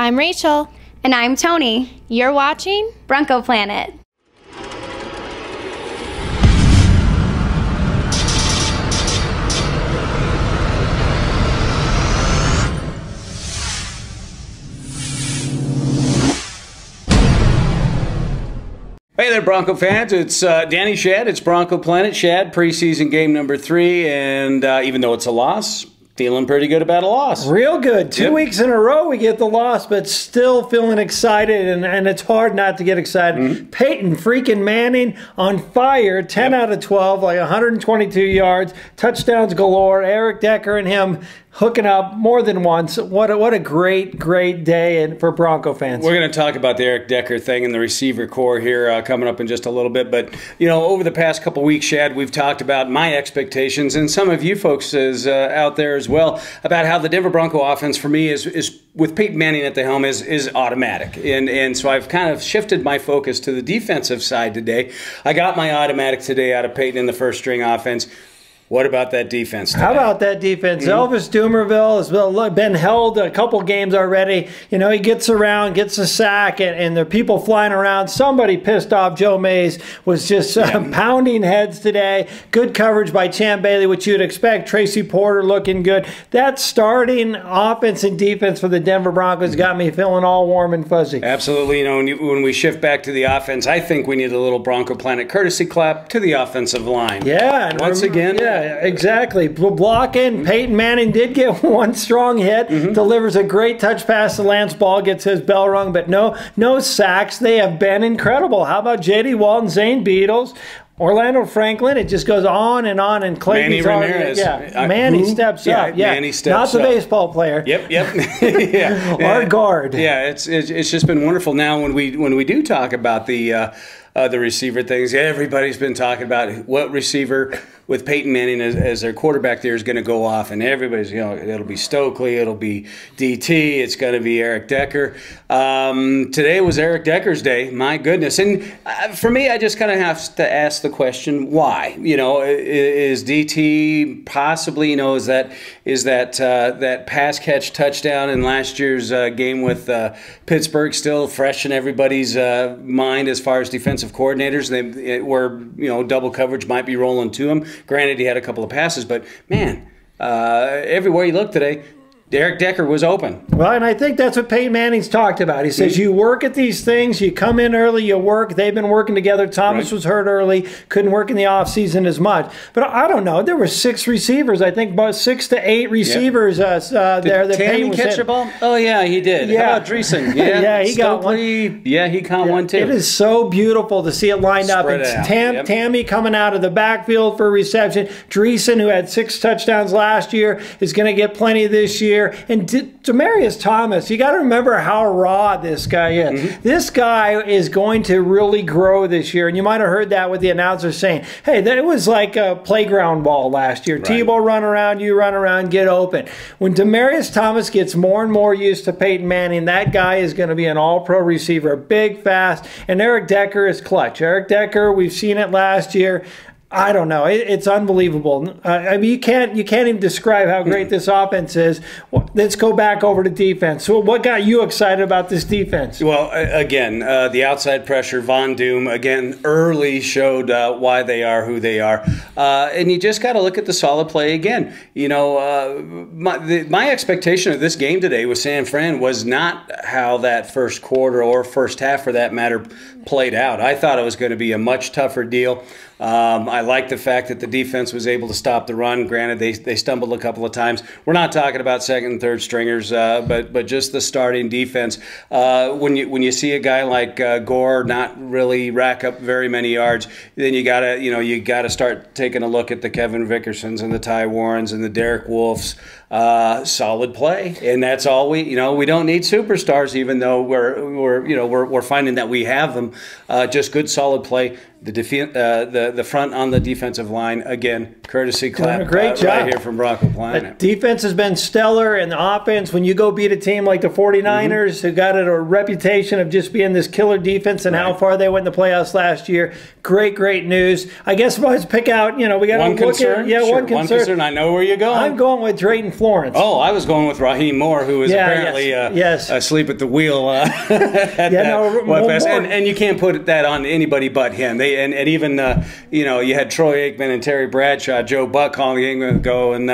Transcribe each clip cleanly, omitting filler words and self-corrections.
I'm Rachel. And I'm Tony. You're watching Bronco Planet. Hey there, Bronco fans. It's Danny Shad. It's Bronco Planet. Shad, preseason game number 3, and even though it's a loss, feeling pretty good about a loss. Real good. Two weeks in a row we get the loss, but still feeling excited, and it's hard not to get excited. Peyton Freakin Manning on fire, 10 out of 12, like 122 yards, touchdowns galore. Eric Decker and him hooking up more than once. What a great day for Bronco fans. We're going to talk about the Eric Decker thing and the receiver core here coming up in just a little bit. But, you know, over the past couple weeks, Shad, we've talked about my expectations and some of you folks out there as well about how the Denver Bronco offense for me is with Peyton Manning at the helm is automatic. And so I've kind of shifted my focus to the defensive side today. I got my automatic today out of Peyton in the first string offense. What about that defense today? How about that defense? Elvis Dumerville has been held a couple games already. You know, he gets around, gets a sack, and the people flying around. Somebody pissed off Joe Mays was just pounding heads today. Good coverage by Champ Bailey, which you'd expect. Tracy Porter looking good. That starting offense and defense for the Denver Broncos got me feeling all warm and fuzzy. Absolutely. You know, when we shift back to the offense, I think we need a little Bronco Planet courtesy clap to the offensive line. Yeah. And once again. Yeah. Exactly. Blocking. Peyton Manning did get one strong hit. Delivers a great touch pass to Lance Ball, gets his bell rung, but no sacks. They have been incredible. How about J.D. Walton, Zane Beatles, Orlando Franklin? It just goes on, and Manny Ramirez. Manny steps up. Yeah, Manny steps not the baseball player. Yep. Yeah. Our guard. Yeah, it's just been wonderful. Now when we do talk about the receiver things, everybody's been talking about what receiver with Peyton Manning as their quarterback there is going to go off, and everybody's, you know, it'll be Stokely, it'll be DT, it's going to be Eric Decker. Today was Eric Decker's day, my goodness. And for me, I just kind of have to ask the question, why? You know, is DT possibly, you know, is that pass catch touchdown in last year's game with Pittsburgh still fresh in everybody's mind as far as defensive coordinators? Where, you know, double coverage might be rolling to him. Granted, he had a couple of passes, but man, everywhere you look today, Eric Decker was open. Well, and I think that's what Peyton Manning's talked about. He says you work at these things, you come in early, you work. They've been working together. Thomas was hurt early, couldn't work in the offseason as much. But I don't know. There were 6 receivers, I think about 6 to 8 receivers there. Did Tammy catch a ball? Oh, yeah, he did. Yeah. How about Dreesen? Yeah, he got one. Yeah, he caught one too. It is so beautiful to see it lined up. It's Tammy coming out of the backfield for reception. Dreesen, who had 6 touchdowns last year, is going to get plenty this year. And Demaryius Thomas, you got to remember how raw this guy is. This guy is going to really grow this year. And you might have heard that with the announcer saying, hey, that was like a playground ball last year. Tebow run around, you run around, get open. When Demaryius Thomas gets more and more used to Peyton Manning, that guy is going to be an all-pro receiver, big, fast. And Eric Decker is clutch. Eric Decker, we've seen it last year. I don't know. It's unbelievable. I mean, you can't even describe how great this offense is. Let's go back over to defense. So what got you excited about this defense? Well, again, the outside pressure, Von Doom, again, early showed why they are who they are. And you just got to look at the solid play again. You know, my expectation of this game today with San Fran was not how that first quarter or first half, for that matter, played out. I thought it was going to be a much tougher deal. I like the fact that the defense was able to stop the run. Granted, they stumbled a couple of times. We're not talking about second and third stringers, but just the starting defense. When you see a guy like Gore not really rack up very many yards, then you gotta start taking a look at the Kevin Vickersons and the Ty Warrens and the Derek Wolfs. Solid play, and that's all we don't need superstars, even though we're finding that we have them. Just good solid play. the front on the defensive line, again, courtesy clap. Doing a great job right here from Bronco Planet. The defense has been stellar, and the offense, when you go beat a team like the 49ers, who got a reputation of just being this killer defense and how far they went in the playoffs last year, great news. I guess if I was to pick out, we got one concern. One concern. I know where you're going. I'm going with Drayton Florence. Oh, I was going with Raheem Moore, who is apparently asleep at the wheel. And you can't put that on anybody but him. And even you had Troy Aikman and Terry Bradshaw, Joe Buck calling Aikman go, and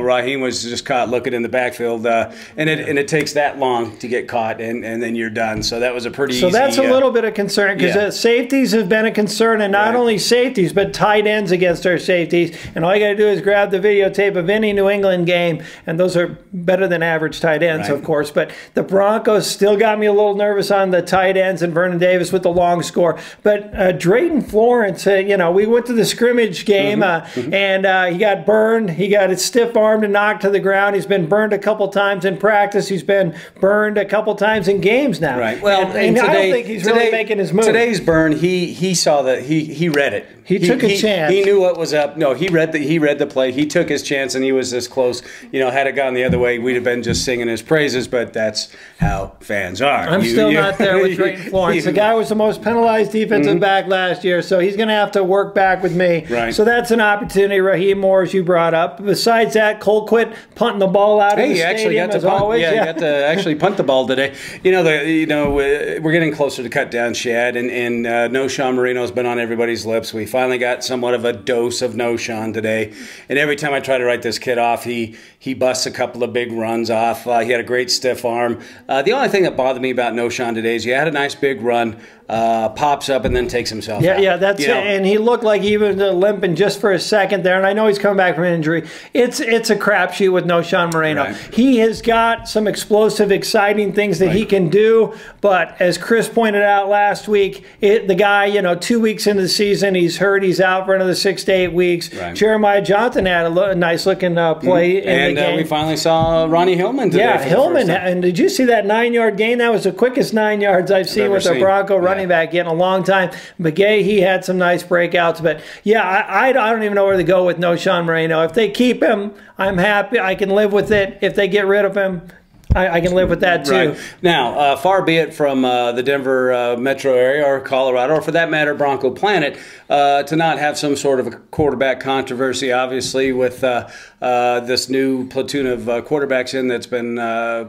Raheem was just caught looking in the backfield, and it takes that long to get caught, and then you're done. So that was a pretty. So that's a little bit of concern, because safeties have been a concern, and not only safeties but tight ends against our safeties. And all you got to do is grab the videotape of any New England game, and those are better than average tight ends, of course. But the Broncos still got me a little nervous on the tight ends, and Vernon Davis with the long score. But Drayton Florence, we went to the scrimmage game, and he got burned. He got his stiff arm and knocked to the ground. He's been burned a couple times in practice. He's been burned a couple times in games now. Right. Well, and today, I don't think he's really making his move. Today's burn, he saw that he read it. He took a chance. He knew what was up. No, he read the play. He took his chance, and he was this close. Had it gone the other way, we'd have been just singing his praises. But that's how fans are. I'm still not there with Drayton Florence. The guy was the most penalized defensive back last year, so he's going to have to work back with me. Right. So that's an opportunity. Raheem Moore, as you brought up. Besides that, Colquitt punting the ball out of the stadium as always. Yeah, he got to actually punt the ball today. We're getting closer to cut down Shad, and no Sean Marino's been on everybody's lips. We finally got somewhat of a dose of no Sean today, and every time I try to write this kid off, he busts a couple of big runs off. He had a great stiff arm. The only thing that bothered me about no Sean today is he had a nice big run, pops up, and then takes himself out. Yeah, that's it. And he looked like he was limping just for a second there, and I know he's coming back from an injury. It's a crapshoot with no Sean Marino. Right. He has got some explosive, exciting things that he can do, but as Chris pointed out last week, the guy, 2 weeks into the season, he's hurt, he's out for another 6 to 8 weeks. Right. Jeremiah Johnson had a nice-looking play in the game. We finally saw Ronnie Hillman today. Yeah, Hillman. And did you see that 9-yard gain? That was the quickest 9 yards I've seen with a Bronco running back in a long time. McGay, he had some nice breakouts. But, yeah, I don't even know where to go with no Sean Marino. If they keep him, I'm happy. I can live with it. If they get rid of him, I can live with that, too. Right. Now, far be it from the Denver metro area or Colorado, or for that matter, Bronco Planet, to not have some sort of a quarterback controversy, obviously, with this new platoon of quarterbacks in that's been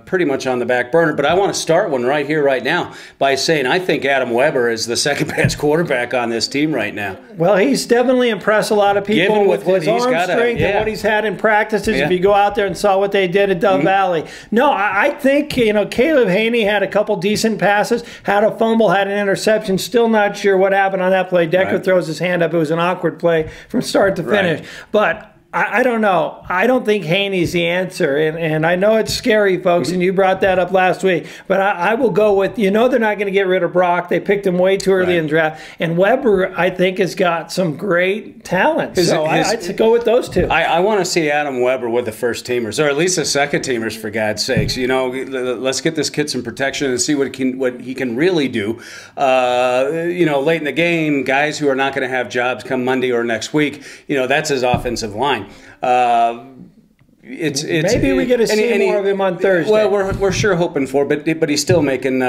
pretty much on the back burner. But I want to start one right here, right now, by saying I think Adam Weber is the second-best quarterback on this team right now. Well, he's definitely impressed a lot of people Given with his arm strength and what he's had in practices. If you go out there and saw what they did at Dove Valley. No, I think, Caleb Haney had a couple decent passes, had a fumble, had an interception. Still not sure what happened on that play. Decker throws his hand up. It was an awkward play from start to finish. But I don't know. I don't think Haney's the answer. And I know it's scary, folks, and you brought that up last week. But I will go with, they're not going to get rid of Brock. They picked him way too early in the draft. And Weber, I think, has got some great talent. I'd go with those two. I want to see Adam Weber with the first teamers, or at least the second teamers, for God's sakes. Let's get this kid some protection and see what he can really do. Late in the game, guys who are not going to have jobs come Monday or next week, that's his offensive line. Maybe we get to see more of him on Thursday. Well, we're sure hoping for, but he's still making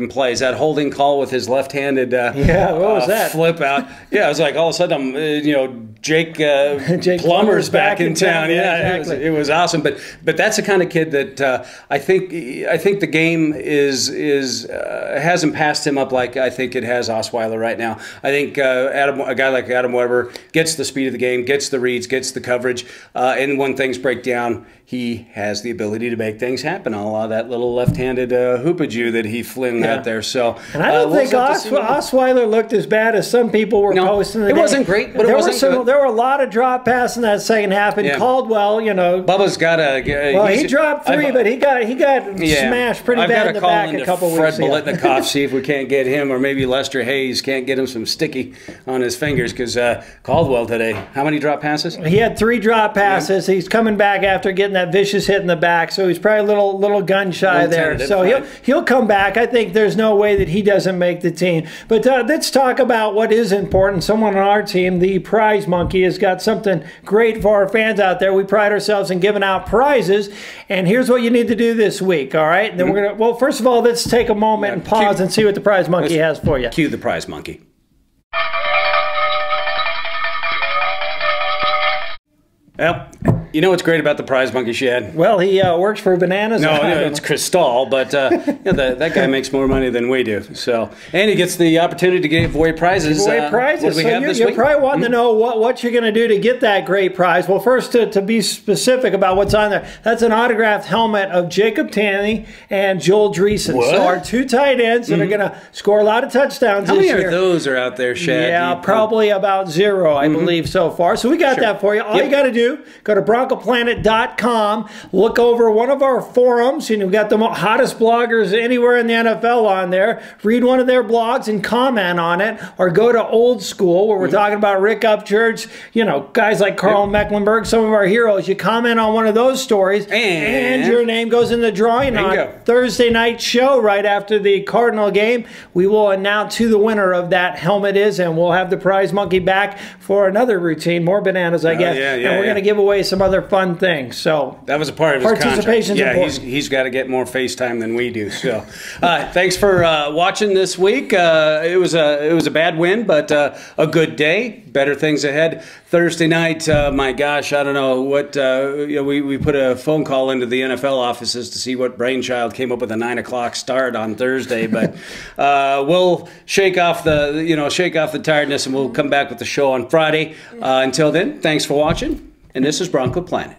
plays. That holding call with his left-handed what was that? Flip out. Yeah, it was like all of a sudden Jake Plummer's back in town. Yeah, exactly. It was awesome. But that's the kind of kid that I think the game hasn't passed him up like I think it has Osweiler right now. I think a guy like Adam Weber gets the speed of the game, gets the reads, gets the coverage, and when things break down, he has the ability to make things happen. A la that little left-handed hoopajou that he flung out there. So, and I don't think Osweiler looked as bad as some people were posting. It wasn't great, but it wasn't good. There were a lot of drop passes in that second half. And Caldwell, Bubba's got a. Well, he dropped three, but he got smashed pretty bad in the back a couple weeks ago. Fred Biletnikoff, see if we can't get him, or maybe Lester Hayes can't get him some sticky on his fingers, because Caldwell today, how many drop passes? He had 3 drop passes. He's coming back back after getting that vicious hit in the back, so he's probably a little gun shy there. So he'll come back. I think there's no way that he doesn't make the team. But let's talk about what is important. Someone on our team, the Prize Monkey, has got something great for our fans out there. We pride ourselves in giving out prizes, and here's what you need to do this week, all right? Then we're going to, well, first of all, let's take a moment and pause and see what the Prize Monkey has for you. Cue the Prize Monkey. Well, you know what's great about the Prize Monkey, Shad? Well, he works for Bananas. No, it's Cristal, but that guy makes more money than we do. So, and he gets the opportunity to give away prizes. Give away prizes. What do we have this week? You're probably wanting to know what you're going to do to get that great prize. Well, first, to be specific about what's on there, that's an autographed helmet of Jacob Tanney and Joel Dreesen. What? So our two tight ends that are going to score a lot of touchdowns this year. How many of those are out there, Shad? Yeah, probably about 0, I believe, so far. So we got that for you. All you got to do, go to BroncoPlanet.com, look over one of our forums, and we've got the hottest bloggers anywhere in the NFL on there. Read one of their blogs and comment on it, or go to Old School, where we're talking about Rick Upchurch, guys like Carl Mecklenburg, some of our heroes. You comment on one of those stories, and your name goes in the drawing on Thursday night show right after the Cardinal game. We will announce who the winner of that helmet is, and we'll have the Prize Monkey back for another routine, more bananas, I guess. And we're going to give away some other fun things. So that was a part of his participation. Yeah, he's got to get more FaceTime than we do. So thanks for watching this week. It was a bad win, but a good day. Better things ahead. Thursday night, my gosh, I don't know what. We put a phone call into the NFL offices to see what brainchild came up with a 9 o'clock start on Thursday, but we'll shake off the tiredness, and we'll come back with the show on Friday. Until then, thanks for watching, and this is Bronco Planet.